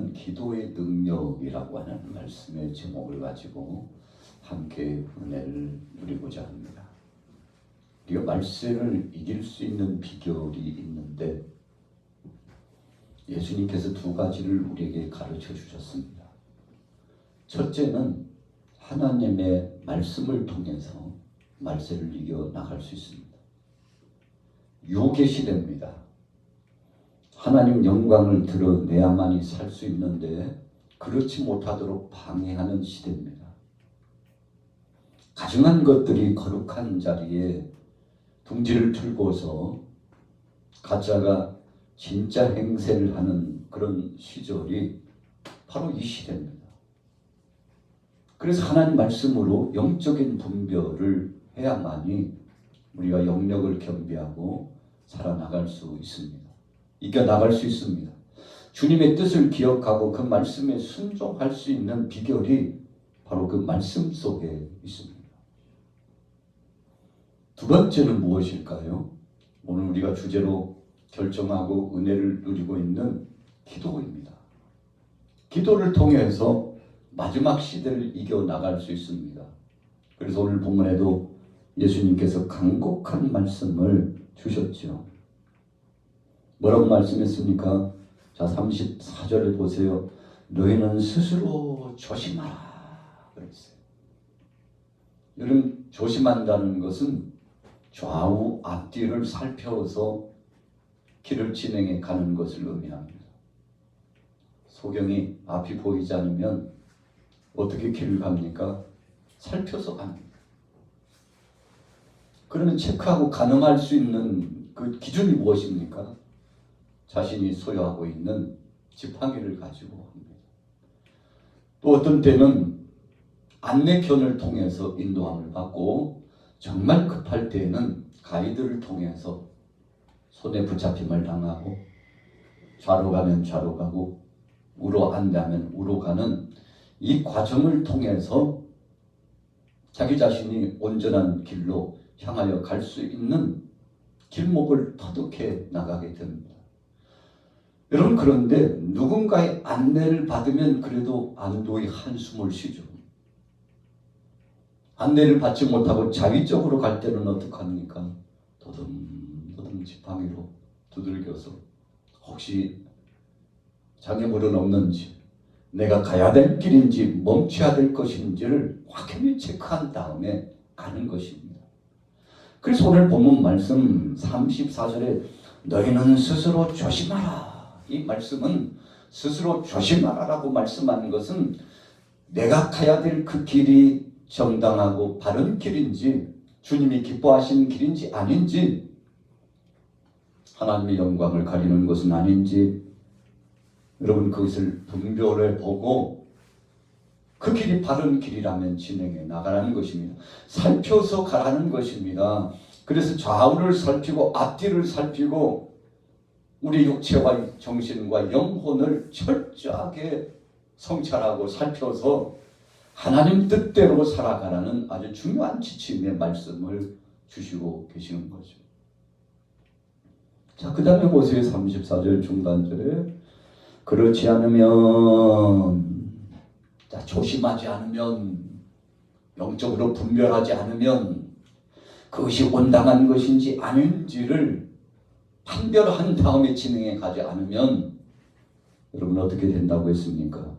있는 기도의 능력이라고 하는 말씀의 제목을 가지고 함께 은혜를 누리고자 합니다. 우리가 말세를 이길 수 있는 비결이 있는데 예수님께서 두 가지를 우리에게 가르쳐 주셨습니다. 첫째는 하나님의 말씀을 통해서 말세를 이겨 나갈 수 있습니다. 유혹의 시대입니다. 하나님 영광을 드러내야만이 살 수 있는데 그렇지 못하도록 방해하는 시대입니다. 가증한 것들이 거룩한 자리에 둥지를 틀고서 가짜가 진짜 행세를 하는 그런 시절이 바로 이 시대입니다. 그래서 하나님 말씀으로 영적인 분별을 해야만이 우리가 영역을 겸비하고 살아나갈 수 있습니다. 이겨나갈 수 있습니다. 주님의 뜻을 기억하고 그 말씀에 순종할 수 있는 비결이 바로 그 말씀 속에 있습니다. 두 번째는 무엇일까요? 오늘 우리가 주제로 결정하고 은혜를 누리고 있는 기도입니다. 기도를 통해서 마지막 시대를 이겨나갈 수 있습니다. 그래서 오늘 본문에도 예수님께서 간곡한 말씀을 주셨죠. 뭐라고 말씀했습니까? 자, 34절을 보세요. 너희는 스스로 조심하라 그랬어요. 여러분, 조심한다는 것은 좌우 앞뒤를 살펴서 길을 진행해 가는 것을 의미합니다. 소경이 앞이 보이지 않으면 어떻게 길을 갑니까? 살펴서 갑니다. 그러면 체크하고 가늠할 수 있는 그 기준이 무엇입니까? 자신이 소유하고 있는 지팡이를 가지고 합니다. 또 어떤 때는 안내견을 통해서 인도함을 받고 정말 급할 때에는 가이드를 통해서 손에 붙잡힘을 당하고 좌로 가면 좌로 가고 우로 안다면 우로 가는 이 과정을 통해서 자기 자신이 온전한 길로 향하여 갈 수 있는 길목을 터득해 나가게 됩니다. 여러분, 그런데 누군가의 안내를 받으면 그래도 안도의 한숨을 쉬죠. 안내를 받지 못하고 자위적으로 갈 때는 어떡합니까? 도듬도듬 지팡이로 두들겨서 혹시 장애물은 없는지, 내가 가야 될 길인지 멈춰야 될 것인지를 확연히 체크한 다음에 가는 것입니다. 그래서 오늘 본문 말씀 34절에 너희는 스스로 조심하라. 이 말씀은 스스로 조심하라라고 말씀하는 것은 내가 가야 될 그 길이 정당하고 바른 길인지, 주님이 기뻐하시는 길인지 아닌지, 하나님의 영광을 가리는 것은 아닌지, 여러분 그것을 분별해 보고 그 길이 바른 길이라면 진행해 나가라는 것입니다. 살펴서 가라는 것입니다. 그래서 좌우를 살피고 앞뒤를 살피고 우리 육체와 정신과 영혼을 철저하게 성찰하고 살펴서 하나님 뜻대로 살아가라는 아주 중요한 지침의 말씀을 주시고 계시는 거죠. 자, 그 다음에 보세요. 34절 중간절에 그렇지 않으면, 자, 조심하지 않으면, 영적으로 분별하지 않으면 그것이 온당한 것인지 아닌지를 판별한 다음에 진행해 가지 않으면 여러분 어떻게 된다고 했습니까?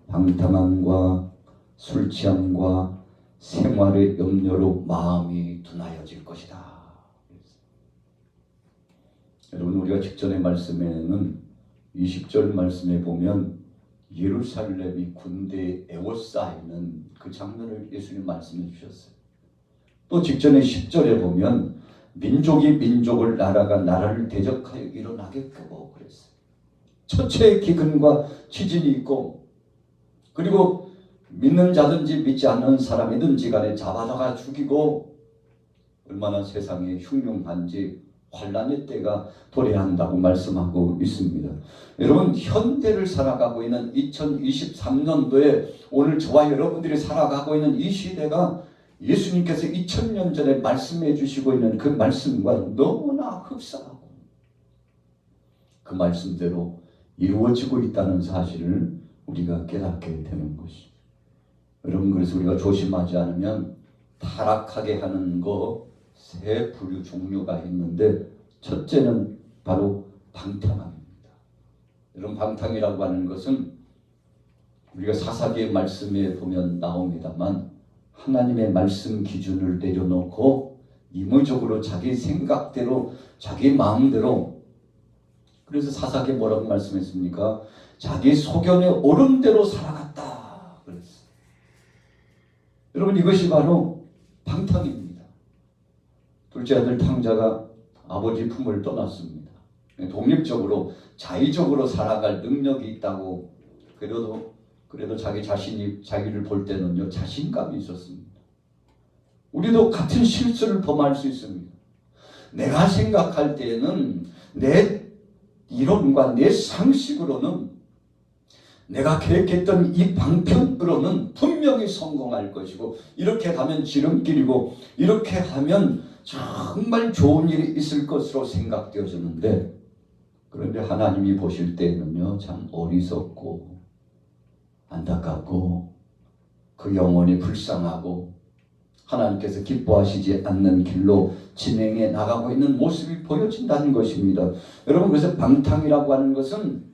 방탕함과 술 취함과 생활의 염려로 마음이 둔하여질 것이다. 여러분, 우리가 직전의 말씀에는 20절 말씀에 보면 예루살렘이 군대에 에워싸이는 그 장면을 예수님 말씀해 주셨어요. 또 직전의 10절에 보면 민족이 민족을, 나라가 나라를 대적하여 일어나겠고 그랬어요. 처체의 기근과 지진이 있고, 그리고 믿는 자든지 믿지 않는 사람이든지 간에 잡아다가 죽이고, 얼마나 세상에 흉흉한지 환란의 때가 도래한다고 말씀하고 있습니다. 여러분, 현대를 살아가고 있는 2023년도에 오늘 저와 여러분들이 살아가고 있는 이 시대가 예수님께서 2000년 전에 말씀해 주시고 있는 그 말씀과 너무나 흡사하고 그 말씀대로 이루어지고 있다는 사실을 우리가 깨닫게 되는 것이죠. 여러분, 그래서 우리가 조심하지 않으면 타락하게 하는 세 부류 종류가 있는데, 첫째는 바로 방탕함입니다. 여러분, 방탕이라고 하는 것은 우리가 사사기의 말씀에 보면 나옵니다만, 하나님의 말씀 기준을 내려놓고 임의적으로 자기 생각대로 자기 마음대로, 그래서 사사기에 뭐라고 말씀했습니까? 자기 소견에 옳은 대로 살아갔다 그랬어요. 여러분, 이것이 바로 방탕입니다. 둘째 아들 탕자가 아버지 품을 떠났습니다. 독립적으로 자의적으로 살아갈 능력이 있다고 그래도 자기 자신이 자기를 볼 때는요, 자신감이 있었습니다. 우리도 같은 실수를 범할 수 있습니다. 내가 생각할 때에는 내 이론과 내 상식으로는, 내가 계획했던 이 방편으로는 분명히 성공할 것이고, 이렇게 가면 지름길이고, 이렇게 하면 정말 좋은 일이 있을 것으로 생각되어졌는데, 그런데 하나님이 보실 때에는요, 참 어리석고 안타깝고 그 영혼이 불쌍하고 하나님께서 기뻐하시지 않는 길로 진행해 나가고 있는 모습이 보여진다는 것입니다. 여러분, 그래서 방탕이라고 하는 것은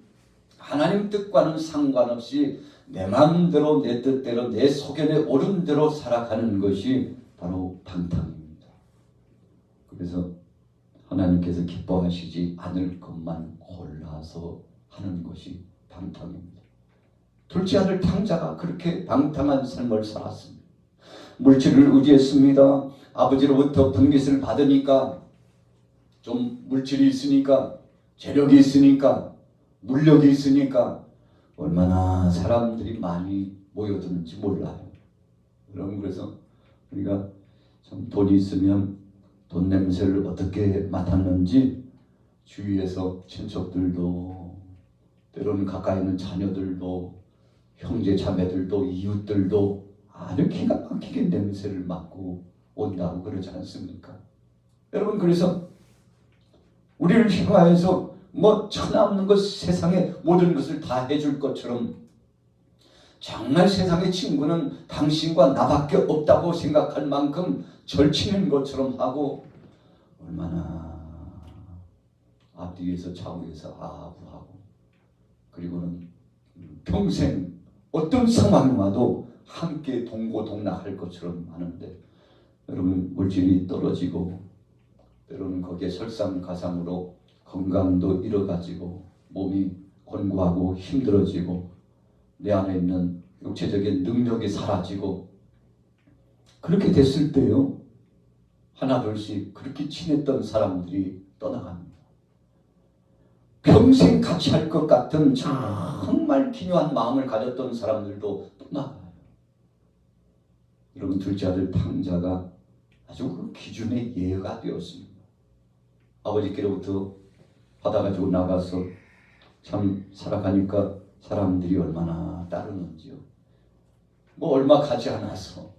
하나님 뜻과는 상관없이 내 마음대로, 내 뜻대로, 내 소견에 옳은 대로 살아가는 것이 바로 방탕입니다. 그래서 하나님께서 기뻐하시지 않을 것만 골라서 하는 것이 방탕입니다. 둘째 아들 탕자가 그렇게 방탕한 삶을 살았습니다. 물질을 의지했습니다. 아버지로부터 분깃을 받으니까, 좀 물질이 있으니까, 재력이 있으니까, 물력이 있으니까 얼마나 사람들이 많이 모여드는지 몰라요. 여러분, 그래서 우리가 참 돈이 있으면 돈 냄새를 어떻게 맡았는지 주위에서 친척들도, 때로는 가까이 있는 자녀들도, 형제 자매들도, 이웃들도 아주 기가 막히게 냄새를 맡고 온다고 그러지 않습니까? 여러분, 그래서 우리를 향하여서 천하 없는 것, 세상의 모든 것을 다 해줄 것처럼, 정말 세상의 친구는 당신과 나밖에 없다고 생각할 만큼 절친인 것처럼 하고, 얼마나 앞뒤에서 좌우에서 아부하고, 그리고는 평생 어떤 상황이 와도 함께 동고동락할 것처럼 하는데, 여러분, 물질이 떨어지고 때로는 거기에 설상가상으로 건강도 잃어가지고 몸이 곤고하고 힘들어지고 내 안에 있는 육체적인 능력이 사라지고, 그렇게 됐을 때요, 하나둘씩 그렇게 친했던 사람들이 떠나갑니다. 평생 같이 할 것 같은 정말 기묘한 마음을 가졌던 사람들도 떠나가요. 여러분, 둘째 아들 탕자가 아주 그 기준의 예가 되었습니다. 아버지께로부터 받아가지고 나가서 참 살아가니까 사람들이 얼마나 따르는지요. 얼마 가지 않아서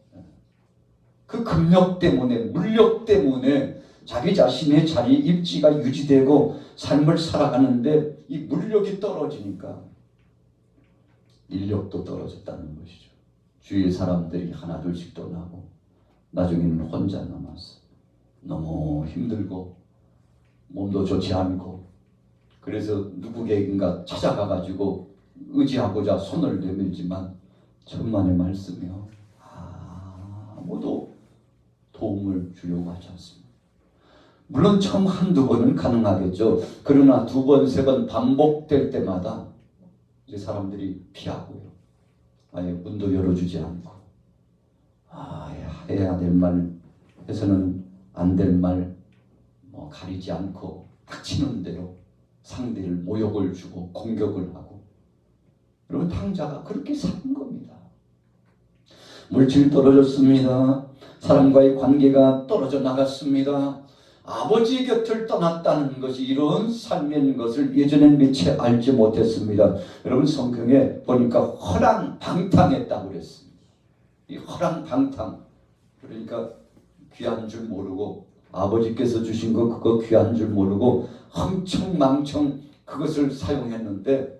그 금력 때문에, 물력 때문에 자기 자신의 자리, 입지가 유지되고 삶을 살아가는데, 이 물력이 떨어지니까 인력도 떨어졌다는 것이죠. 주위의 사람들이 하나둘씩 떠나고 나중에는 혼자 남았어. 너무 힘들고 몸도 좋지 않고, 그래서 누구에게인가 찾아가가지고 의지하고자 손을 내밀지만 천만의 말씀이요, 아무도 도움을 주려고 하지 않습니다. 물론 처음 한두 번은 가능하겠죠. 그러나 두 번, 세 번 반복될 때마다 이제 사람들이 피하고요, 아예 문도 열어주지 않고, 해야 될 말, 해서는 안 될 말 가리지 않고 닥치는 대로 상대를 모욕을 주고 공격을 하고, 여러분, 탕자가 그렇게 사는 겁니다. 물질이 떨어졌습니다. 사람과의 관계가 떨어져 나갔습니다. 아버지 곁을 떠났다는 것이 이런 삶인 것을 예전엔 미처 알지 못했습니다. 여러분, 성경에 보니까 허랑방탕했다고 그랬습니다. 이 허랑방탕, 그러니까 귀한 줄 모르고, 아버지께서 주신 거 그거 귀한 줄 모르고 흥청망청 그것을 사용했는데,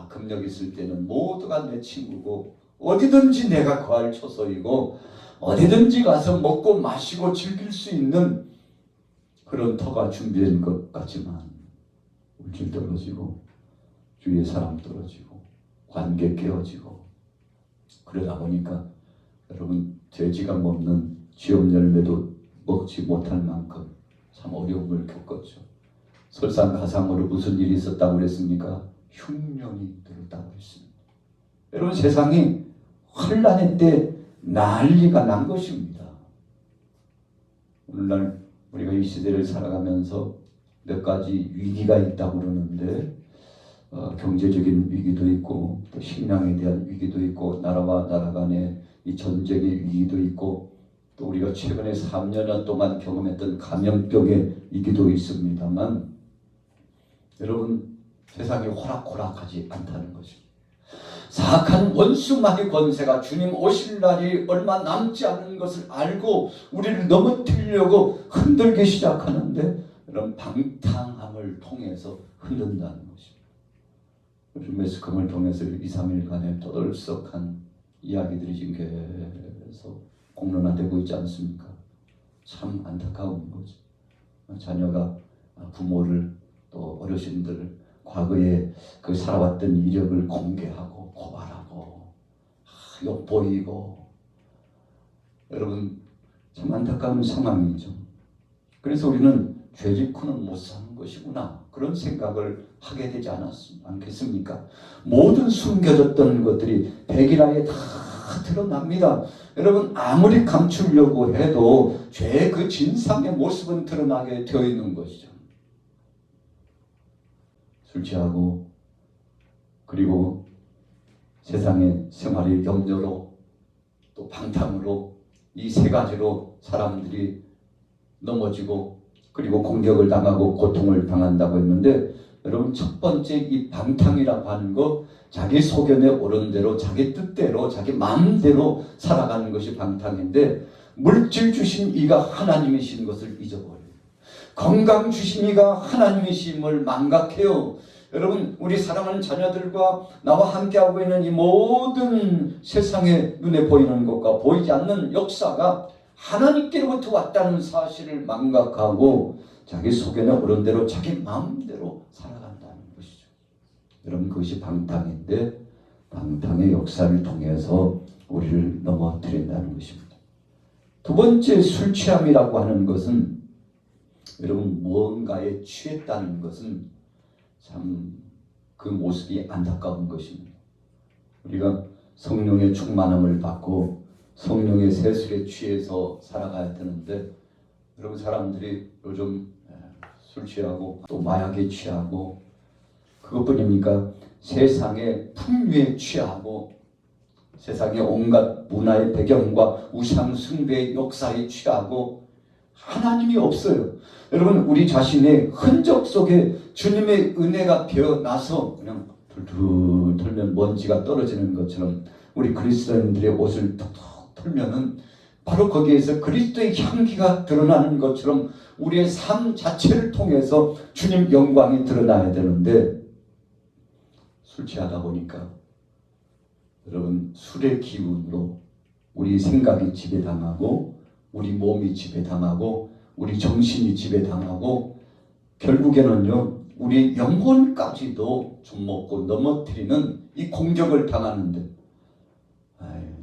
금력 있을 때는 모두가 내 친구고 어디든지 내가 거할 처소이고 어디든지 가서 먹고 마시고 즐길 수 있는 그런 터가 준비된 것 같지만 물질 떨어지고 주위의 사람 떨어지고 관계 깨어지고 그러다 보니까 여러분 돼지가 먹는 쥐업 열매도 먹지 못할 만큼 참 어려움을 겪었죠. 설상가상으로 무슨 일이 있었다고 그랬습니까? 흉년이 들었다고 했습니다. 여러분 세상이 환란의 때 난리가 난 것입니다. 오늘날 우리가 이 시대를 살아가면서 몇 가지 위기가 있다고 그러는데 경제적인 위기도 있고 또 식량에 대한 위기도 있고 나라와 나라 간의 이 전쟁의 위기도 있고 또 우리가 최근에 3년 동안 경험했던 감염병의 위기도 있습니다만 여러분 세상이 호락호락하지 않다는 것입니다. 사악한 원수마귀 권세가 주님 오실 날이 얼마 남지 않은 것을 알고 우리를 넘어뜨리려고 흔들기 시작하는데 이런 방탕함을 통해서 흔든다는 것입니다. 요즘 매스컴을 통해서 2, 3일간의 떠들썩한 이야기들이 지금 계속 공론화되고 있지 않습니까? 참 안타까운 거죠. 자녀가 부모를 또 어르신들 과거에 그 살아왔던 이력을 공개하고 고발하고 엿보이고 여러분 참 안타까운 상황이죠. 그래서 우리는 죄짓고는 못 사는 것이구나 그런 생각을 하게 되지 않겠습니까? 모든 숨겨졌던 것들이 백일하에 다 드러납니다. 여러분 아무리 감추려고 해도 죄의 그 진상의 모습은 드러나게 되어 있는 것이죠. 술 취하고 그리고 세상의 생활의 염려로 또 방탕으로 이 세 가지로 사람들이 넘어지고 그리고 공격을 당하고 고통을 당한다고 했는데 여러분 첫 번째 이 방탕이라고 하는 거 자기 소견에 오른 대로 자기 뜻대로 자기 마음대로 살아가는 것이 방탕인데 물질 주신 이가 하나님이신 것을 잊어버려요. 건강 주신 이가 하나님이심을 망각해요. 여러분 우리 사랑하는 자녀들과 나와 함께하고 있는 이 모든 세상에 눈에 보이는 것과 보이지 않는 역사가 하나님께로부터 왔다는 사실을 망각하고 자기 소견에 오른 대로 자기 마음대로 살아간다는 것이죠. 여러분 그것이 방탕인데 방탕의 역사를 통해서 우리를 넘어뜨린다는 것입니다. 두 번째 술 취함이라고 하는 것은 여러분 무언가에 취했다는 것은 참 그 모습이 안타까운 것입니다. 우리가 성령의 충만함을 받고 성령의 세술에 취해서 살아가야 되는데 여러분 사람들이 요즘 술 취하고 또 마약에 취하고 그것뿐입니까? 세상의 풍류에 취하고 세상의 온갖 문화의 배경과 우상 숭배의 역사에 취하고 하나님이 없어요. 여러분 우리 자신의 흔적 속에 주님의 은혜가 배어나서 그냥 툴툴 털면 먼지가 떨어지는 것처럼 우리 그리스도인들의 옷을 툭툭 털면은 바로 거기에서 그리스도의 향기가 드러나는 것처럼 우리의 삶 자체를 통해서 주님 영광이 드러나야 되는데 술 취하다 보니까 여러분 술의 기운으로 우리 생각이 지배당하고 우리 몸이 지배당하고 우리 정신이 지배당하고 결국에는요 우리 영혼까지도 좀먹고 넘어뜨리는 이 공격을 당하는데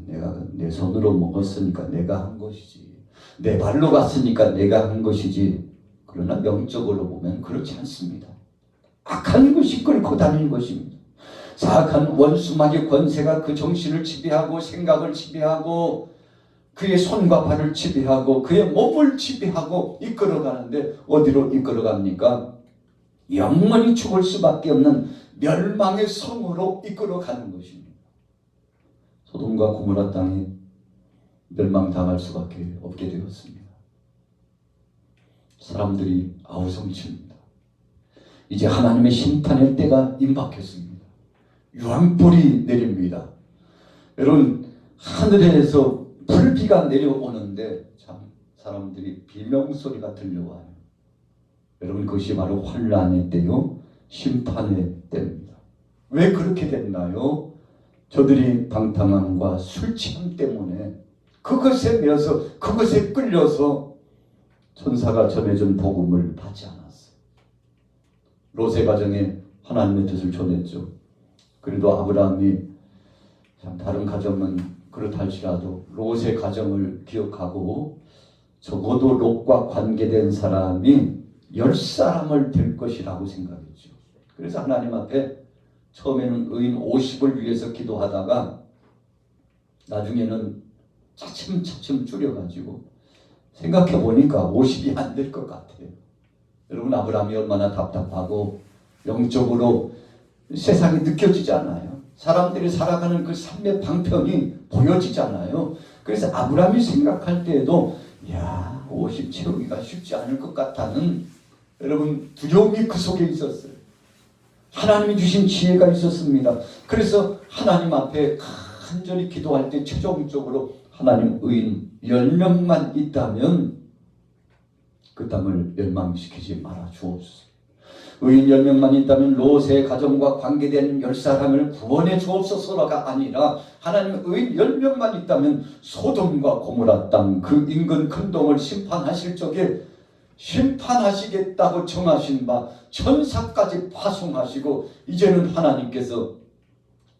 내가 내 손으로 먹었으니까 내가 한 것이지 내 발로 갔으니까 내가 한 것이지 그러나 영적으로 보면 그렇지 않습니다. 악한 것이 끌고 다니는 것입니다. 사악한 원수마귀 권세가 그 정신을 지배하고 생각을 지배하고 그의 손과 발을 지배하고 그의 몸을 지배하고 이끌어가는데 어디로 이끌어갑니까? 영원히 죽을 수밖에 없는 멸망의 성으로 이끌어가는 것입니다. 소돔과 고모라 땅이 멸망당할 수밖에 없게 되었습니다. 사람들이 아우성칩니다. 이제 하나님의 심판의 때가 임박했습니다. 유황불이 내립니다. 여러분 하늘에서 불비가 내려오는데 참 사람들이 비명소리가 들려와요. 여러분 그것이 바로 환란의 때요 심판의 때입니다. 왜 그렇게 됐나요? 저들이 방탕함과 술 취함 때문에 그것에 매여서 그것에 끌려서 천사가 전해준 복음을 받지 않았어요. 롯의 가정에 하나님의 뜻을 전했죠. 그래도 아브라함이 참 다른 가정은 그렇다 할지라도 롯의 가정을 기억하고 적어도 롯과 관계된 사람이 10사람을 될 것이라고 생각했죠. 그래서 하나님 앞에 처음에는 의인 50을 위해서 기도하다가 나중에는 차츰차츰 줄여가지고 생각해 보니까 50이 안 될 것 같아요. 여러분, 아브라함이 얼마나 답답하고 영적으로 세상이 느껴지잖아요. 사람들이 살아가는 그 삶의 방편이 보여지잖아요. 그래서 아브라함이 생각할 때에도 50 채우기가 쉽지 않을 것 같다는 여러분 두려움이 그 속에 있었어요. 하나님이 주신 지혜가 있었습니다. 그래서 하나님 앞에 간절히 기도할 때 최종적으로 하나님 의인 10명만 있다면 그 땅을 멸망시키지 말아 주옵소서. 의인 10명만 있다면 롯의 가정과 관계된 10사람을 구원해 주옵소서가 아니라 하나님 의인 10명만 있다면 소돔과 고모라 땅 그 인근 큰 동을 심판하실 적에 심판하시겠다고 정하신 바 천사까지 파송하시고 이제는 하나님께서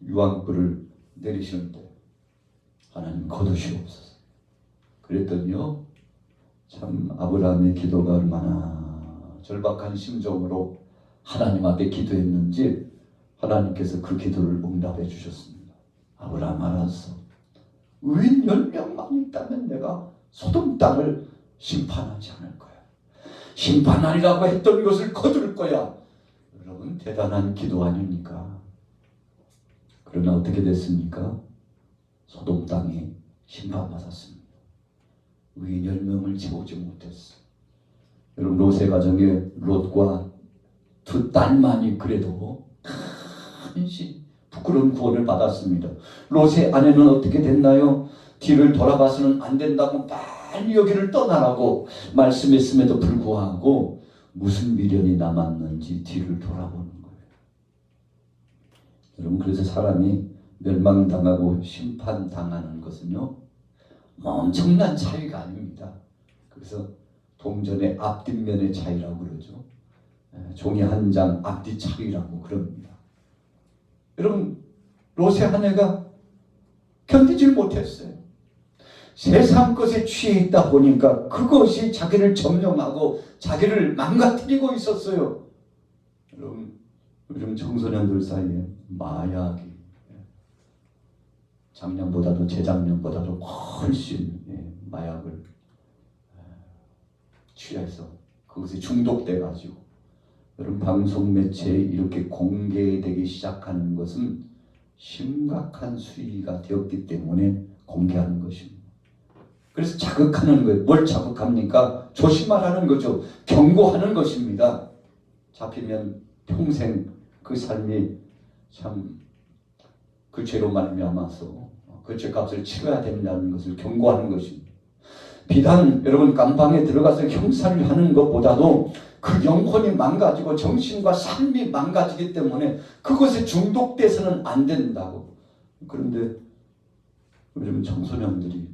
유황불을 내리시는데 하나님 거두시옵소서. 그랬더니요, 참 아브라함의 기도가 얼마나 절박한 심정으로 하나님 앞에 기도했는지 하나님께서 그 기도를 응답해 주셨습니다. 아브라함 알았어. 의인 10명만 있다면 내가 소돔 땅을 심판하지 않을 거야. 심판하리라고 했던 것을 거둘 거야. 여러분, 대단한 기도 아닙니까? 그러나 어떻게 됐습니까? 소돔 땅이 심판받았습니다. 의인 10명을 채우지 못했어. 여러분, 롯의 가정에 롯과 두 딸만이 그래도 간신 부끄러운 구원을 받았습니다. 롯의 아내는 어떻게 됐나요? 뒤를 돌아봐서는 안 된다고 빨리 여기를 떠나라고 말씀했음에도 불구하고 무슨 미련이 남았는지 뒤를 돌아보는 거예요. 여러분, 그래서 사람이 멸망당하고 심판당하는 것은요, 엄청난 차이가 아닙니다. 그래서 동전의 앞뒷면의 차이라고 그러죠. 종이 한 장 앞뒤 차이라고 그럽니다. 여러분, 롯의 아내가 견디질 못했어요. 세상 것에 취해 있다 보니까 그것이 자기를 점령하고 자기를 망가뜨리고 있었어요. 여러분, 요즘 청소년들 사이에 마약이 작년보다도 재작년보다도 훨씬 마약을 취해서 그것에 중독돼 가지고, 여러분, 방송 매체에 이렇게 공개되기 시작하는 것은 심각한 수위가 되었기 때문에 공개하는 것입니다. 그래서 자극하는 거예요. 뭘 자극합니까? 조심하라는 거죠. 경고하는 것입니다. 잡히면 평생 그 삶이 참 그 죄로 말미암아서 그 죄값을 치러야 된다는 것을 경고하는 것입니다. 비단 여러분 감방에 들어가서 형사를 하는 것보다도 그 영혼이 망가지고 정신과 삶이 망가지기 때문에 그것에 중독돼서는 안 된다고. 그런데 요즘 청소년들이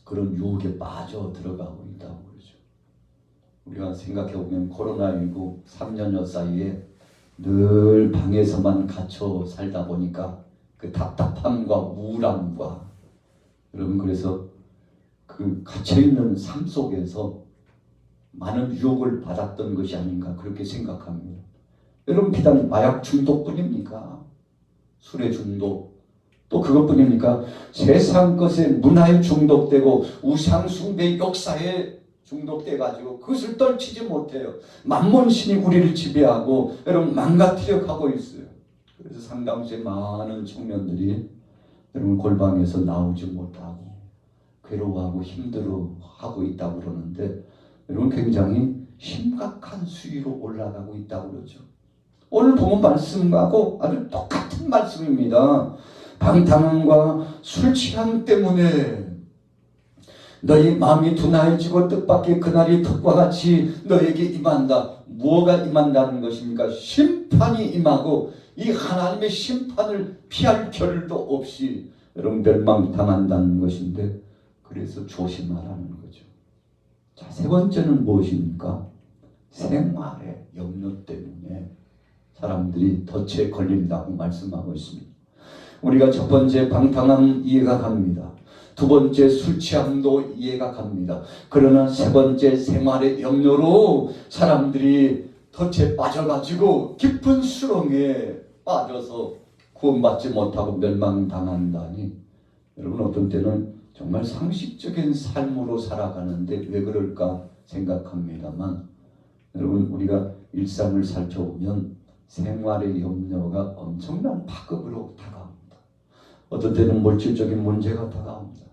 그런 유혹에 빠져 들어가고 있다고 그러죠. 우리가 생각해보면 코로나19 3년여 사이에 늘 방에서만 갇혀 살다 보니까 그 답답함과 우울함과, 여러분, 그래서 그 갇혀있는 삶 속에서 많은 유혹을 받았던 것이 아닌가 그렇게 생각합니다. 여러분, 비단 마약 중독뿐입니까? 술의 중독, 또 그것뿐입니까? 세상 것에 문화에 중독되고 우상 숭배 역사에 중독돼 가지고 그것을 떨치지 못해요. 만몬신이 우리를 지배하고 여러분 망가뜨려 가고 있어요. 그래서 상당수의 많은 청년들이 여러분 골방에서 나오지 못하고 괴로워하고 힘들어하고 있다고 그러는데, 여러분 굉장히 심각한 수위로 올라가고 있다고 그러죠. 오늘 본 말씀하고 아주 똑같은 말씀입니다. 방탕함과 술 취함 때문에 너희 마음이 둔하여지고 뜻밖의 그날이 턱과 같이 너에게 임한다. 무엇가 임한다는 것입니까? 심판이 임하고 이 하나님의 심판을 피할 겨를도 없이 여러분 멸망당한다는 것인데, 그래서 조심하라는 거죠. 자, 세 번째는 무엇입니까? 생활의 염려 때문에 사람들이 덫에 걸린다고 말씀하고 있습니다. 우리가 첫 번째 방탕함 이해가 갑니다. 두 번째 술 취함도 이해가 갑니다. 그러나 세 번째 생활의 염려로 사람들이 덫에 빠져가지고 깊은 수렁에 빠져서 구원받지 못하고 멸망당한다니, 여러분 어떤 때는 정말 상식적인 삶으로 살아가는데 왜 그럴까 생각합니다만, 여러분 우리가 일상을 살펴보면 생활의 염려가 엄청난 파급으로 다가옵니다. 어떤 때는 물질적인 문제가 다가옵니다.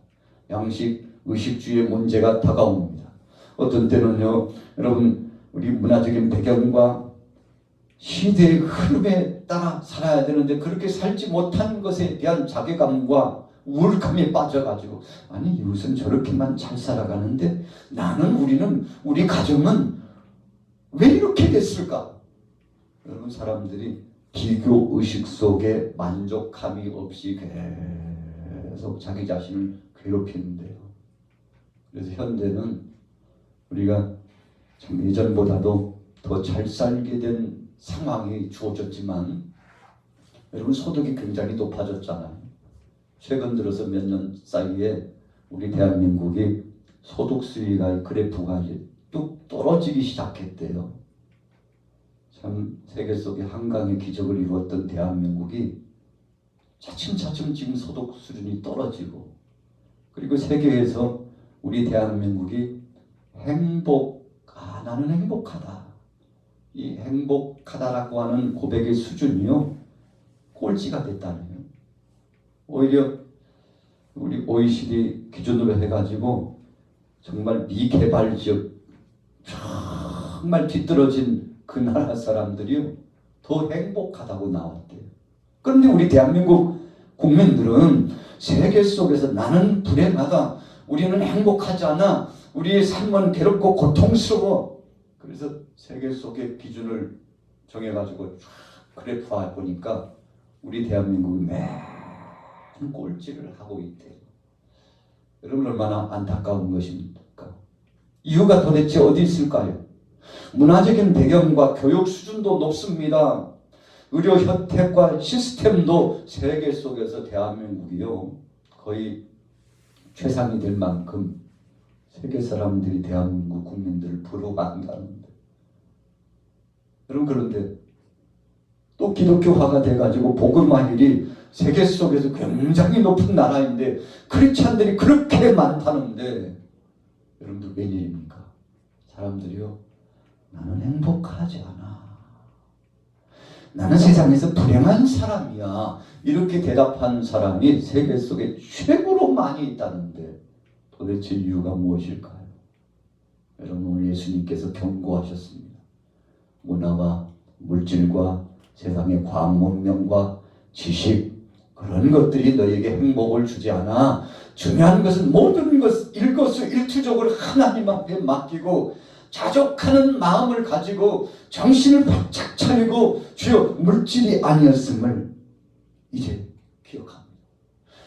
양식, 의식주의 문제가 다가옵니다. 어떤 때는요, 여러분 우리 문화적인 배경과 시대의 흐름에 따라 살아야 되는데 그렇게 살지 못한 것에 대한 자괴감과 우울감에 빠져가지고, 아니 이웃은 저렇게만 잘 살아가는데 우리는 우리 가정은 왜 이렇게 됐을까? 여러분 사람들이 비교 의식 속에 만족함이 없이 계속 자기 자신을 괴롭히는데요. 그래서 현대는 우리가 참 예전보다도 더 잘 살게 된 상황이 주어졌지만, 여러분 소득이 굉장히 높아졌잖아요. 최근 들어서 몇 년 사이에 우리 대한민국이 소득 수위가 그래프가 뚝 떨어지기 시작했대요. 참 세계 속에 한강의 기적을 이루었던 대한민국이 차츰차츰 지금 소득 수준이 떨어지고, 그리고 세계에서 우리 대한민국이 나는 행복하다, 이 행복하다라고 하는 고백의 수준이요 꼴찌가 됐다네요. 오히려 우리 OECD 기준으로 해가지고 정말 미개발 지역, 정말 뒤떨어진 그 나라 사람들이요 더 행복하다고 나왔대요. 그런데 우리 대한민국 국민들은 세계 속에서 나는 불행하다, 우리는 행복하지 않아, 우리의 삶은 괴롭고 고통스러워. 그래서 세계 속의 기준을 정해가지고 그래프화 보니까 우리 대한민국이 매일 꼴찌를 하고 있대요. 여러분 얼마나 안타까운 것입니까? 이유가 도대체 어디 있을까요? 문화적인 배경과 교육 수준도 높습니다. 의료 혜택과 시스템도 세계 속에서 대한민국이요 거의 최상이 될 만큼 세계 사람들이 대한민국 국민들을 부러워한다는데, 여러분 그런데 또 기독교화가 돼가지고 복음화율이 세계 속에서 굉장히 높은 나라인데 크리스찬들이 그렇게 많다는데, 여러분들 웬일입니까? 사람들이요 나는 행복하지 않아, 나는 세상에서 불행한 사람이야, 이렇게 대답한 사람이 세계 속에 최고로 많이 있다는데 도대체 이유가 무엇일까요? 여러분 오늘 예수님께서 경고하셨습니다. 문화와 물질과 세상의 과학 문명과 지식, 그런 것들이 너에게 행복을 주지 않아. 중요한 것은 모든 것 일거수일투족을 하나님 앞에 맡기고 자족하는 마음을 가지고 정신을 바짝 차리고 주여 물질이 아니었음을 이제 기억합니다.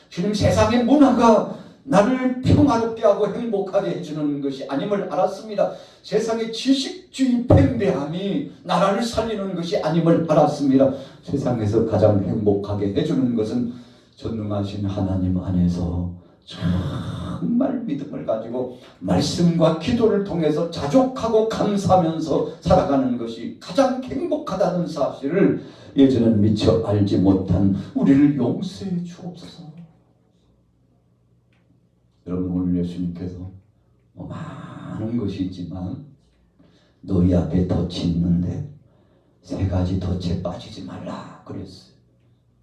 주님 세상의 문화가 나를 평화롭게 하고 행복하게 해주는 것이 아님을 알았습니다. 세상의 지식주의 팽배함이 나라를 살리는 것이 아님을 알았습니다. 세상에서 가장 행복하게 해주는 것은 전능하신 하나님 안에서 정말 믿음을 가지고 말씀과 기도를 통해서 자족하고 감사하면서 살아가는 것이 가장 행복하다는 사실을 예전엔 미처 알지 못한 우리를 용서해 주옵소서. 여러분 오늘 예수님께서 많은 것이 있지만 너희 앞에 덫이 있는데 세 가지 덫에 빠지지 말라 그랬어요.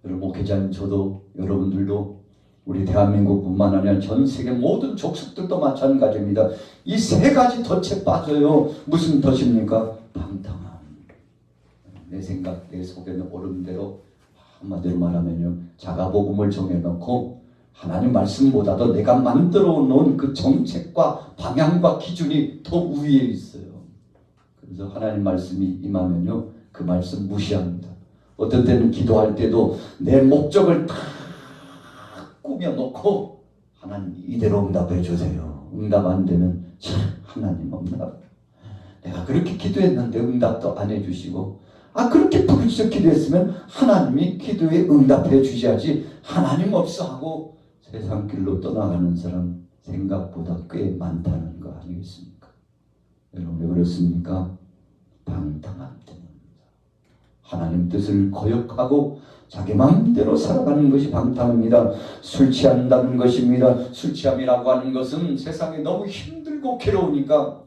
여러분 목회자님, 저도 여러분들도 우리 대한민국뿐만 아니라 전 세계 모든 족속들도 마찬가지입니다. 이 세 가지 덫에 빠져요. 무슨 덫입니까? 방탕함. 내 생각, 내 속에는 옳은 대로, 한마디로 말하면요, 자가복음을 정해놓고 하나님 말씀보다도 내가 만들어 놓은 그 정책과 방향과 기준이 더 위에 있어요. 그래서 하나님 말씀이 임하면요 그 말씀 무시합니다. 어떤 때는 기도할 때도 내 목적을 다 꾸며놓고 하나님 이대로 응답해 주세요. 응답 안 되면 참 하나님 없나? 내가 그렇게 기도했는데 응답도 안 해주시고 그렇게 부르짖어 기도했으면 하나님이 기도에 응답해 주셔야지 하나님 없어 하고 세상 길로 떠나가는 사람 생각보다 꽤 많다는 거 아니겠습니까? 여러분 왜 그렇습니까? 방탕함 때문입니다. 하나님 뜻을 거역하고 자기 마음대로 살아가는 것이 방탕입니다. 술 취한다는 것입니다. 술 취함이라고 하는 것은 세상에 너무 힘들고 괴로우니까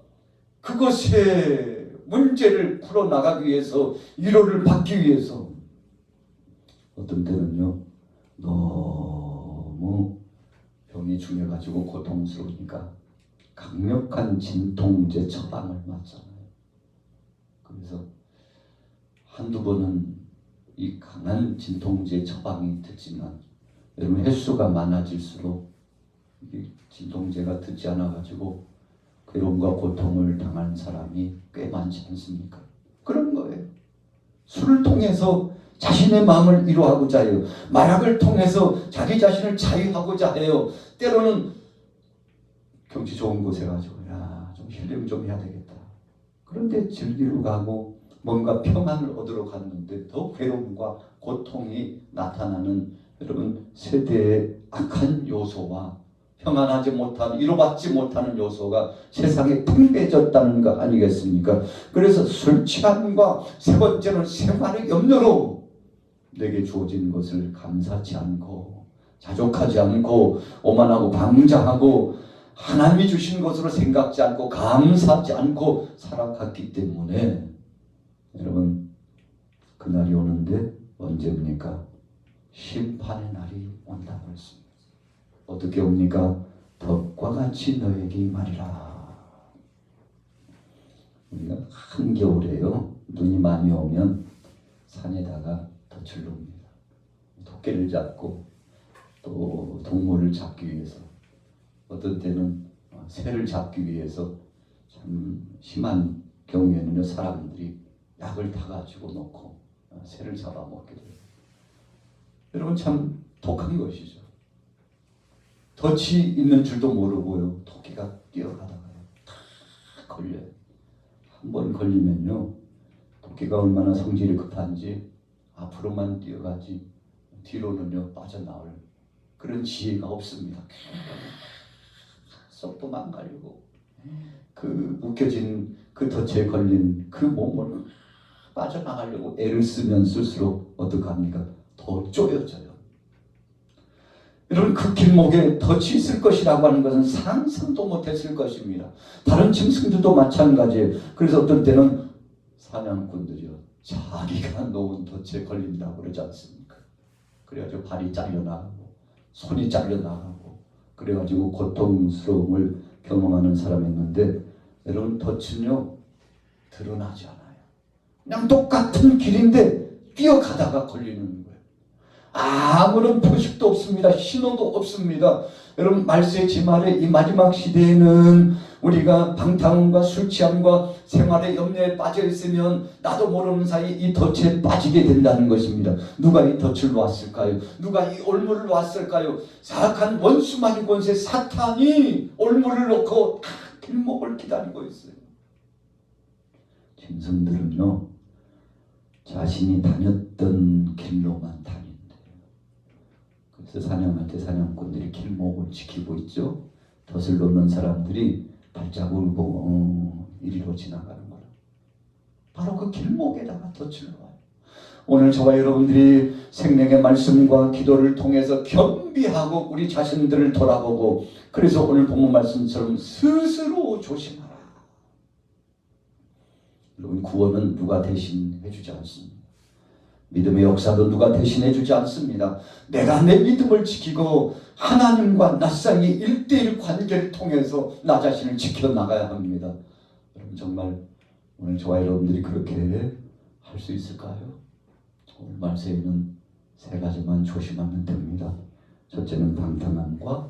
그것의 문제를 풀어나가기 위해서 위로를 받기 위해서 어떤 때는요 너무 병이 중해가지고 고통스러우니까 강력한 진통제 처방을 맞잖아요. 그래서 한두 번은 이 강한 진통제 처방이 듣지만 여러분 횟수가 많아질수록 이 진통제가 듣지 않아가지고 괴로움과 고통을 당한 사람이 꽤 많지 않습니까? 그런 거예요. 술을 통해서 자신의 마음을 위로하고자 해요. 마약을 통해서 자기 자신을 자유하고자 해요. 때로는 경치 좋은 곳에 가지고 좀 힐링 좀 해야 되겠다. 그런데 즐기러 가고 뭔가 평안을 얻으러 갔는데 더 괴로움과 고통이 나타나는 여러분 세대의 악한 요소와 평안하지 못한 위로받지 못하는 요소가 세상에 팽배해졌다는 거 아니겠습니까? 그래서 술 취함과 세 번째는 생활의 염려로 내게 주어진 것을 감사치 않고 자족하지 않고 오만하고 방자하고 하나님이 주신 것으로 생각지 않고 감사하지 않고 살아갔기 때문에 여러분 그날이 오는데 언제입니까? 심판의 날이 온다고 했습니다. 어떻게 옵니까? 덕과 같이 너에게 임하리라. 우리가 한겨울에요 눈이 많이 오면 산에다가 덫을 놓습니다. 토끼를 잡고 또 동물을 잡기 위해서 어떤 때는 새를 잡기 위해서 참 심한 경우에는 사람들이 약을 타가지고 놓고 새를 잡아먹게 돼요. 여러분 참 독한 것이죠. 덫이 있는 줄도 모르고요. 토끼가 뛰어가다가요. 다 걸려요. 한 번 걸리면요. 토끼가 얼마나 성질이 급한지 앞으로만 뛰어가지 뒤로는요 빠져나올 그런 지혜가 없습니다. 쏙 도망가려고 그 묶여진 그 덫에 걸린 그 몸을 빠져나가려고 애를 쓰면 쓸수록 어떡합니까? 더 쪼여져요. 여러분 그 길목에 덫이 있을 것이라고 하는 것은 상상도 못했을 것입니다. 다른 짐승들도 마찬가지예요. 그래서 어떤 때는 사냥꾼들이요 자기가 놓은 덫에 걸린다고 그러지 않습니까? 그래가지고 발이 잘려나가고 손이 잘려나가고 그래가지고 고통스러움을 경험하는 사람이 있는데 여러분 덫은요 드러나지 않아요. 그냥 똑같은 길인데 뛰어가다가 걸리는 거예요. 아무런 표식도 없습니다. 신호도 없습니다. 여러분 말세의 지말에 이 마지막 시대에는 우리가 방탕함과 술 취함과 생활의 염려에 빠져 있으면 나도 모르는 사이 이 덫에 빠지게 된다는 것입니다. 누가 이 덫을 놓았을까요? 누가 이 올무를 놓았을까요? 사악한 원수마귀 권세 사탄이 올무를 놓고 길목을 기다리고 있어요. 짐승들은요 자신이 다녔던 길로만 다닌대요. 그래서 사냥할 때 사냥꾼들이 길목을 지키고 있죠. 덫을 놓는 사람들이 발자국을 보고 이리로 지나가는 거라. 바로 그 길목에다가 덫을 놓아요. 오늘 저와 여러분들이 생명의 말씀과 기도를 통해서 겸비하고 우리 자신들을 돌아보고 그래서 오늘 본문 말씀처럼 스스로 조심하라. 여러분 구원은 누가 대신 해주지 않습니다. 믿음의 역사도 누가 대신해 주지 않습니다. 내가 내 믿음을 지키고 하나님과 나 사이의 1:1 관계를 통해서 나 자신을 지켜나가야 합니다. 여러분 정말 오늘 저와 여러분들이 그렇게 할 수 있을까요? 오늘 말세에는 3가지만 조심하면 됩니다. 첫째는 방탕함과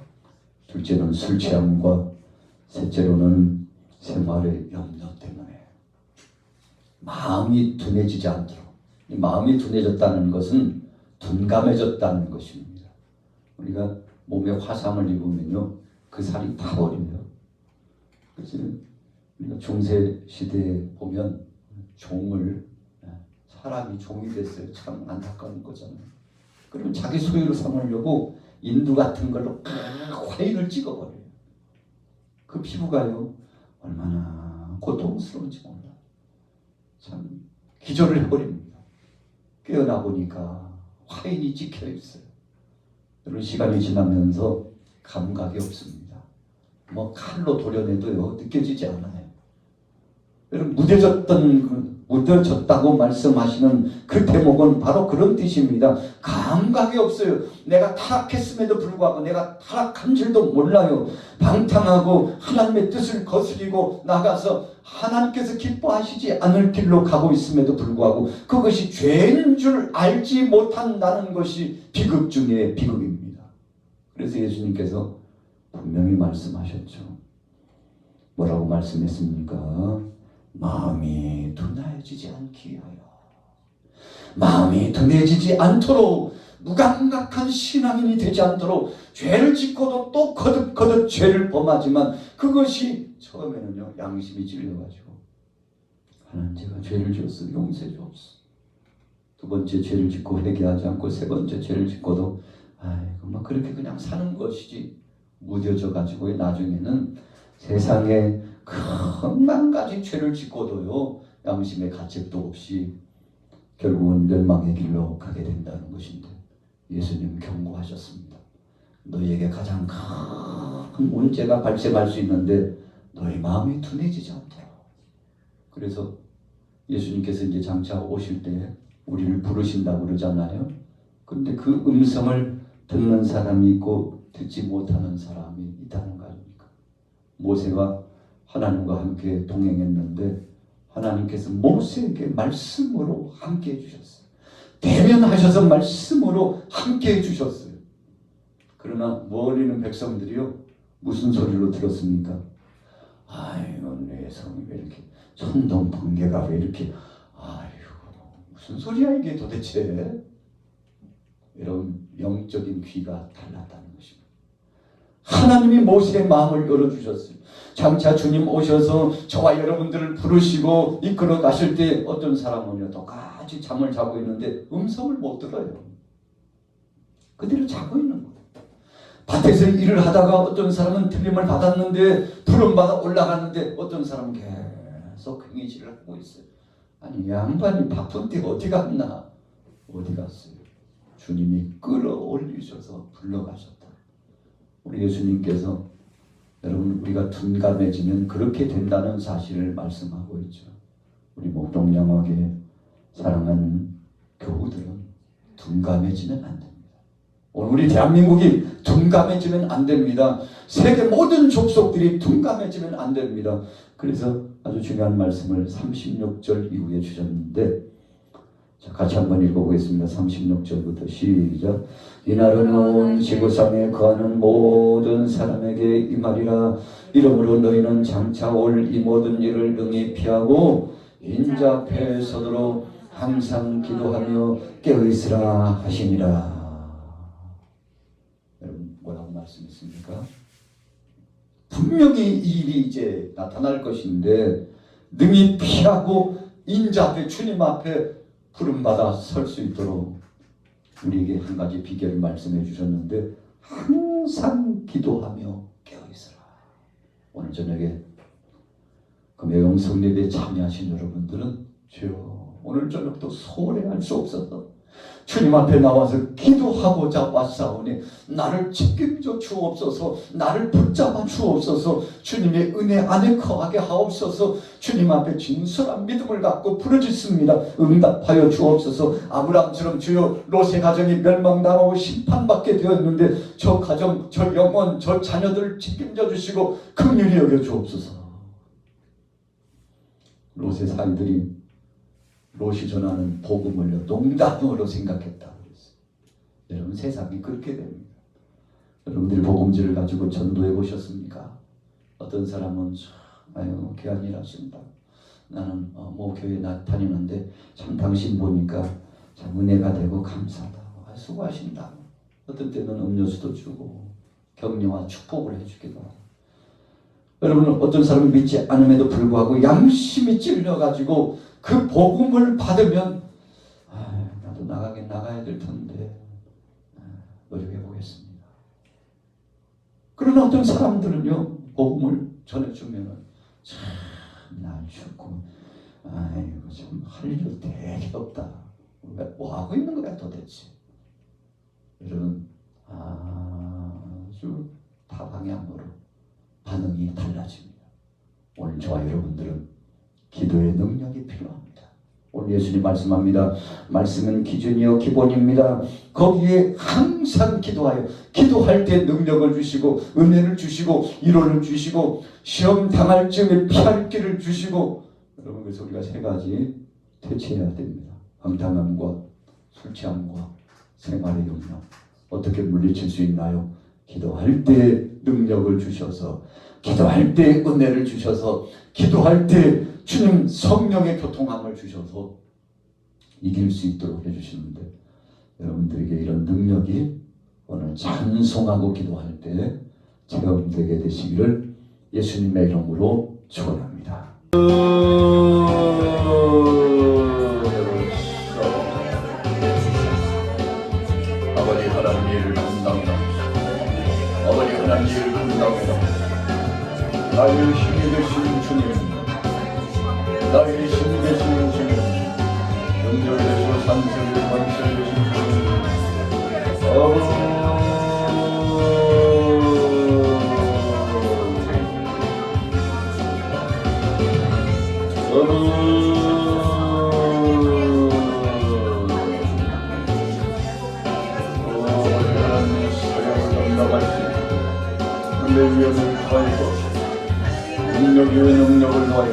둘째는 술 취함과 셋째로는 생활의 염려 때문에 마음이 둔해지지 않도록 이 마음이 둔해졌다는 것은 둔감해졌다는 것입니다. 우리가 몸에 화상을 입으면요, 그 살이 타버려요. 그래서 우리가 중세 시대에 보면 종을, 사람이 종이 됐어요. 참 안타까운 거잖아요. 그러면 자기 소유로 삼으려고 인두 같은 걸로 화인을 찍어버려요. 그 피부가요, 얼마나 고통스러운지 몰라요. 참 기절을 해버립니다. 깨어나 보니까 화인이 찍혀 있어요. 여러분, 시간이 지나면서 감각이 없습니다. 뭐 칼로 도려내도요, 느껴지지 않아요. 여러분, 무뎌졌다고 말씀하시는 그 대목은 바로 그런 뜻입니다. 감각이 없어요. 내가 타락했음에도 불구하고 내가 타락한 줄도 몰라요. 방탕하고 하나님의 뜻을 거스리고 나가서 하나님께서 기뻐하시지 않을 길로 가고 있음에도 불구하고 그것이 죄인 줄 알지 못한다는 것이 비극 중에 비극입니다. 그래서 예수님께서 분명히 말씀하셨죠. 뭐라고 말씀했습니까? 마음이 둔해지지 않기 위하여, 마음이 둔해지지 않도록, 무감각한 신앙인이 되지 않도록 죄를 짓고도 또 거듭 죄를 범하지만 그것이 처음에는요, 양심이 찔려가지고 하나님, 제가 죄를 지었어, 용서해 주옵소서. 두 번째 죄를 짓고 회개하지 않고 세 번째 죄를 짓고도 아이고 뭐 그렇게 그냥 사는 것이지, 무뎌져 가지고 나중에는 세상에 큰 가지 죄를 짓고도요, 양심의 가책도 없이 결국은 멸망의 길로 가게 된다는 것인데, 예수님 경고하셨습니다. 너희에게 가장 큰 문제가 발생할 수 있는데 너희 마음이 둔해지지 않도록. 그래서 예수님께서 이제 장차 오실 때 우리를 부르신다고 그러잖아요. 그런데 그 음성을 듣는 사람이 있고 듣지 못하는 사람이 있다는 거 아닙니까? 모세가 하나님과 함께 동행했는데 하나님께서 모세에게 말씀으로 함께 해주셨어요. 대면하셔서 말씀으로 함께 해주셨어요. 그러나 멀리는 백성들이요, 무슨 소리로 들었습니까? 아이고, 내 성이 왜 이렇게, 천둥 번개가 왜 이렇게, 아이고 무슨 소리야 이게 도대체. 이런 영적인 귀가 달랐다는 것입니다. 하나님이 모세의 마음을 열어주셨어요. 장차 주님 오셔서 저와 여러분들을 부르시고 이끌어 가실 때 어떤 사람은요, 똑같이 잠을 자고 있는데 음성을 못 들어요. 그대로 자고 있는 거예요. 밭에서 일을 하다가 어떤 사람은 들림을 받았는데 부름받아 올라가는데 어떤 사람은 계속 행위질을 하고 있어요. 아니, 양반이 바쁜데 어디 갔나? 어디 갔어요? 주님이 끌어올리셔서 불러가셨다. 우리 예수님께서, 여러분, 우리가 둔감해지면 그렇게 된다는 사실을 말씀하고 있죠. 우리 목동양화교회 사랑하는 교우들은 둔감해지면 안 됩니다. 오늘 우리 대한민국이 둔감해지면 안 됩니다. 세계 모든 족속들이 둔감해지면 안 됩니다. 그래서 아주 중요한 말씀을 36절 이후에 주셨는데, 자, 같이 한번 읽어보겠습니다. 36절부터 시작. 이날은 온 지구상에 거하는 모든 사람에게 이 말이라. 이러므로 너희는 장차 올 이 모든 일을 능히 피하고 인자 앞에 서도록 항상 기도하며 깨어있으라 하시니라. 여러분, 뭐라고 말씀했습니까? 분명히 이 일이 이제 나타날 것인데 능히 피하고 인자 앞에, 주님 앞에 부름받아 설 수 있도록 우리에게 한 가지 비결을 말씀해 주셨는데, 항상 기도하며 깨어있으라. 오늘 저녁에 금요일 성례에 참여하신 여러분들은 주여, 오늘 저녁도 소홀해할 수 없어서 주님 앞에 나와서 기도하고자 왔사오니 나를 책임져 주옵소서, 나를 붙잡아 주옵소서, 주님의 은혜 안에 거하게 하옵소서. 주님 앞에 진솔한 믿음을 갖고 부르짖습니다. 응답하여 주옵소서. 아브라함처럼 주여, 롯의 가정이 멸망당하고 심판받게 되었는데 저 가정, 저 영혼, 저 자녀들을 책임져 주시고 긍휼히 여겨 주옵소서. 롯의 사이들이 롯이 전하는 복음을 농담으로 생각했다 그랬어요. 여러분, 세상이 그렇게 됩니다. 여러분들이 복음지를 가지고 전도해 보셨습니까? 어떤 사람은 아유, 귀한 일 하신다, 나는 뭐 교회 다니는데 참 당신 보니까 참 은혜가 되고 감사하다. 수고하신다. 어떤 때는 음료수도 주고 격려와 축복을 해주기도 하고. 여러분, 어떤 사람이 믿지 않음에도 불구하고 양심이 찔려가지고 그 복음을 받으면 나도 나가야 될 텐데 노력해 보겠습니다. 그러나 어떤 사람들은요, 복음을 전해주면 참 날 죽고 아이고 참 할 일 되게 없다. 뭐 하고 있는 거야 도대체. 여러분, 아주 다방향으로 반응이 달라집니다. 오늘 저와 여러분들은 기도의 능력이 필요합니다. 오늘 예수님 말씀합니다. 말씀은 기준이요 기본입니다. 거기에 항상 기도하여, 기도할 때 능력을 주시고 은혜를 주시고 위로를 주시고 시험 당할 즈음에 피할 길을 주시고. 여러분, 그래서 우리가 세 가지 퇴치해야 됩니다. 방탕함과 술 취함과 생활의 욕망. 어떻게 물리칠 수 있나요? 기도할 때 능력을 주셔서, 기도할 때 은혜를 주셔서, 기도할 때 주님 성령의 교통함을 주셔서 이길 수 있도록 해주시는데, 여러분들에게 이런 능력이 오늘 찬송하고 기도할 때 체험되게 되시기를 예수님의 이름으로 축원합니다. 아버지 하나님 일을 감당하라. 아버지 하나님 일을 감당하라. 나의 힘이 되신 주님, 나의 힘이 되신 주님, 능력이 되시고 산성이 권세를 되신 주님, 내 위험을 더하고 능력 위에 능력을 더하여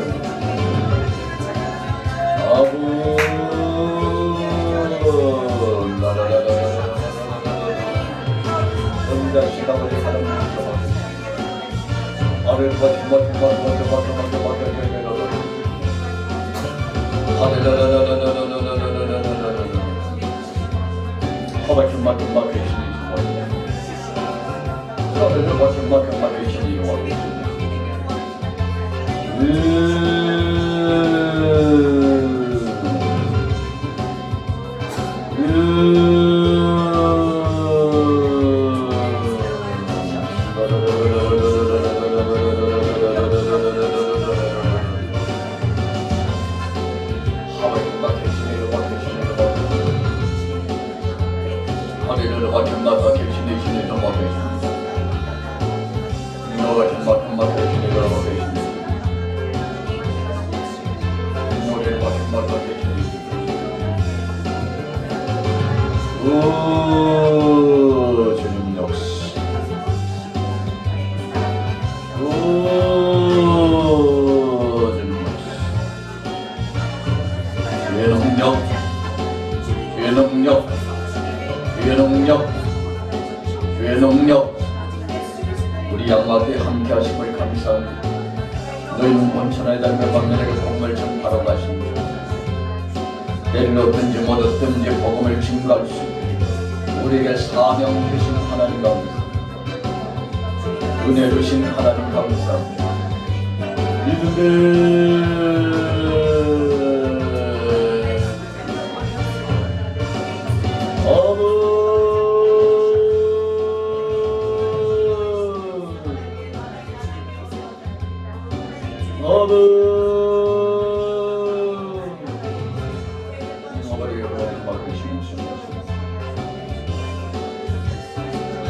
혼자 시간을 사람을 아래를 주님 역시 주님 역시 주의 능력, 주의 능력, 주의 능력, 주의 능력, 우리 양마에 함께 하심을 감사합니다. 너희는 온천에 달며 방면에게 복음을 전파하러 가십니다. 때를 얻든지 못 얻든지 복음을 증거할 수 있게 우리에게 사명 주신 하나님 감사합니다. 은혜 주신 하나님 감사합니다. 믿음의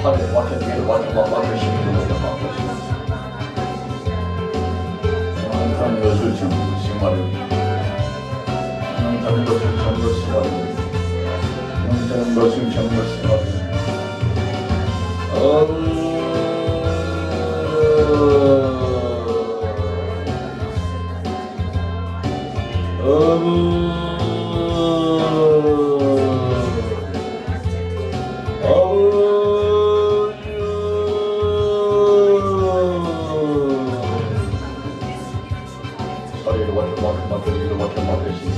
하늘 와닿게 와닿으시기를 원하옵소서. 영원한 것을 전부 생활을, 영원한 것을 전부 생활을, 영원한 것을 전부 생활을. 박혀 마 계시니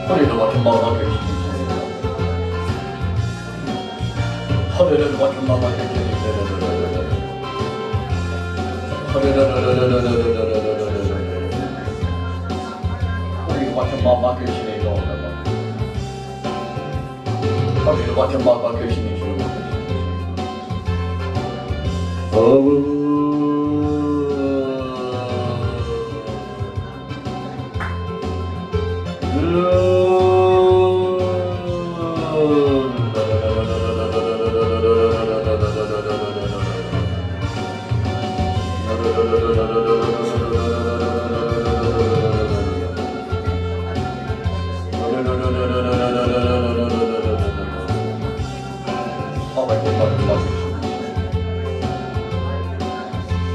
허리를 박혀 마 계시니 허리를 박혀 마 계시니 허리를 박혀 마 계시니 허리를 박혀 마 계시니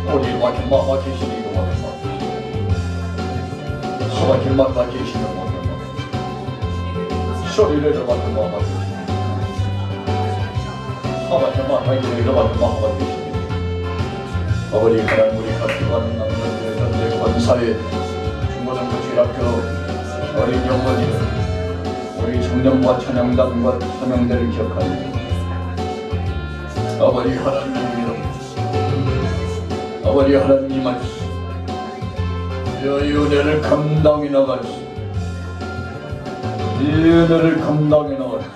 어디 막 계시니 이거 막 계시는 소리를 막 계시니 막 계시니 아버지 하나님 우리 같이 가는 남자들 현재 권사회 중고등부 주일학교 어린 영혼이들 우리 청년과 찬양단과 사명대를 기억하니 아버지 하나님 아버지 하나님 말씀 이 은혜를 감당해 나가시 이 은혜를 감당해 나가시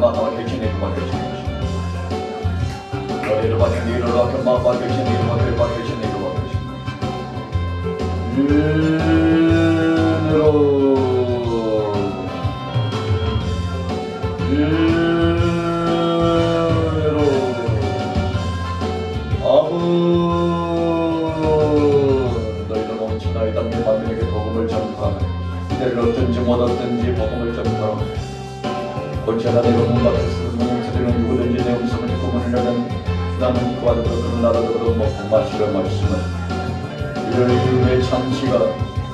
마마 계시니 허리를 막히니 하마 계시니 그래도 막혀 그래도 막혀 계시니 그래도 막혀 계시니 너희는 온천하 이 땅에 만민에게 복음을 전파하며 이를 얻든지 못 얻든지 복음을 전파하며 온천하 내가 문 밖에서 문을 드리는 누구든지 내 음성을 듣고 문을 열면 나는 그와 더불어 그런 나라더불어 먹고 마시려 말씀을 이를 이은의 잔치가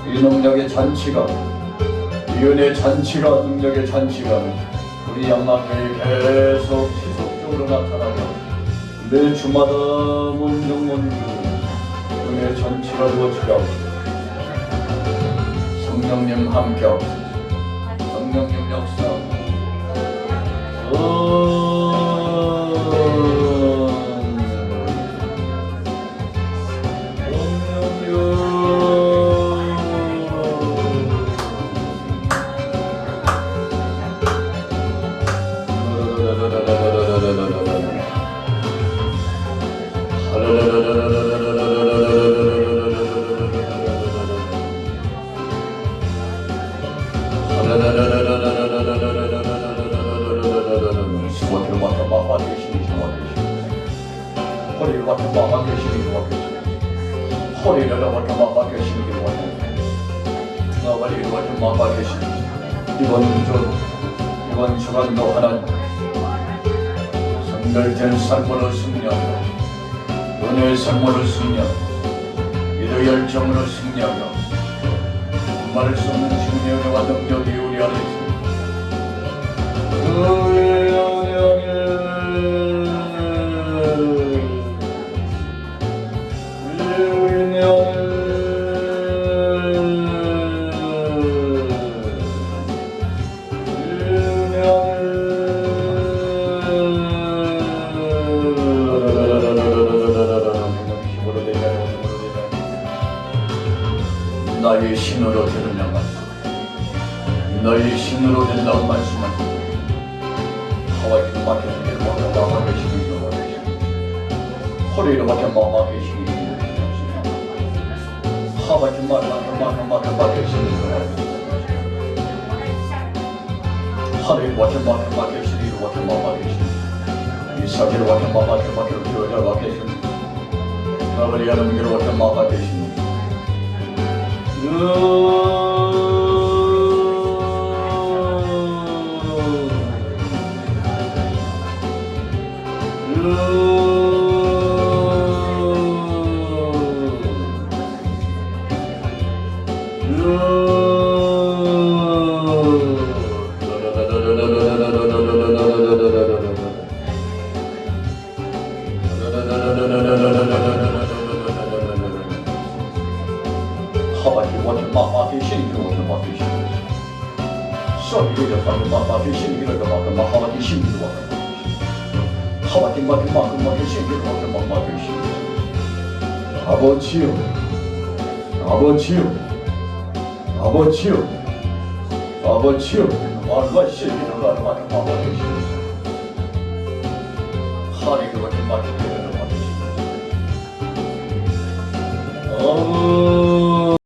이 능력의 잔치가 이 은혜의 잔치가 능력의 잔치가 우리 양만교회에 계속 지속적으로 나타나며 매 주마다 문정문 은혜의 잔치가 이루어지게 하옵소서. 성령님 함께 하옵소서. 성령님 역사 이번 주간도 하나님 성결된 삶으로 승리하며 은혜의 삶으로 승리하며 믿음의 열정으로 승리하며 말할 수 없는 주님의 은혜와 능력이 우리 안에 나의 신으로 되느냐 말씀 너희 신으로 된다고 말씀하시고 하와이도 막혀서 마마 계시니 허리로 막혀 마마 계시니 하와이도 막혀 계시니 하늘로 막혀 마마 계시니 마마 계시니 이삭이로 막혀 마마 계시니 아버지 하나님께로 막혀 마마 계시니 하나님 완전 마마의 신기로 완전 마마의 신기. 선이를 하는 마마의 신기를 하는 마마의 신기로 완전. 하나님 마마의 신기로 완전 마마의 신기. 아버지요, 아버지요, 아버지요, 아버지요. 마마의 신기로 하는 마마의 신기. 하나님 완전 마마의 신기.